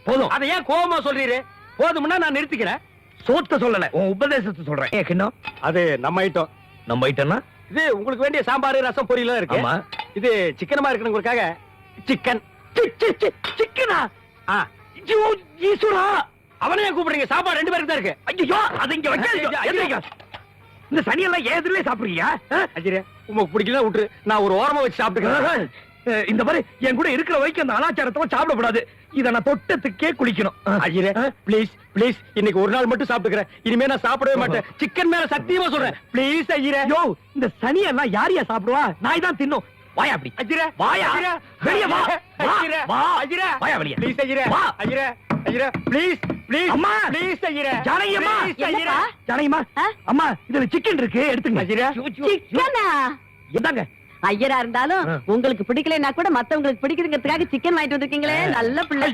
போதும். அதை ஏன் கோவமா சொல்றீரு? போதும்னா நான் நிறுத்திக்கிறேன். சோத்த சொல்லல, உன் உபதேசத்தை சொல்றேன். கிண்ணம் அது நம்ம ஐட்டம். நம்ம ஐட்டம்னா இது உங்களுக்கு வேண்டிய சாம்பார், ரசம், பொரியல் இருக்கு. ஆமா. இது சிக்கனமா இருக்கணுங்கிறதுக்காக சிக்கன். சிக்கனா? ஆ, ஐயோ, ஈஸ்வரா, அவனையே கூப்பிடுங்க. சாப்பாடு 2 பேருக்கு தான் இருக்கு. ஐயோ, அது இங்க வைக்க. இந்த சனியெல்லாம் ஏதுலயே சாப்பிடுறீங்க? அஜிரே, உங்களுக்கு பிடிக்கல விட்டுரு. நான் ஒரு ஓரமா வச்சு சாப்பிட்டுக்கிறேன். இந்த மாதிரி என் கூட இருக்கிற வரைக்கும் அந்த அனாச்சாரத்தை சாப்பிடக்கூடாது. இத நான் தொட்டத்துக்கே குளிக்கணும். அஜிரே, ப்ளீஸ் ப்ளீஸ், இன்னைக்கு ஒரு நாள் மட்டும் சாப்பிட்டுக்கிறேன். இனிமே நான் சாப்பிடவே மாட்டேன். சிக்கன் மேல சத்தியமா சொல்றேன். ப்ளீஸ் அஜிரே. யோ, இந்த சனியெல்லாம் யாரையா சாப்பிடுவா? நாய் தான் தின்னும். வாயா அப்படி. அஜிரே, வாயா. அஜிரே, வெளிய வா. அஜிரே, வா. அஜிரே, வாயா வெளிய. ப்ளீஸ் அஜிரே. வா. அஜிரே, அஜிரே, ப்ளீஸ் ப்ளீஸ் அம்மா. ப்ளீஸ் அஜிரே. ஜானகியம்மா. ப்ளீஸ் அஜிரே. ஜானகியம்மா, அம்மா இதுல சிக்கன் இருக்கு, எடுத்துங்க. அஜிரே. சிக்கனா? இந்தாங்க. ஐயரா இருந்தாலும் உங்களுக்கு பிடிக்கலைன்னா கூட மத்தவங்களுக்கு பிடிக்குதுங்கிறதுக்காக சிக்கன் வாங்கிட்டு வந்திருக்கீங்களே, நல்ல பிள்ளை.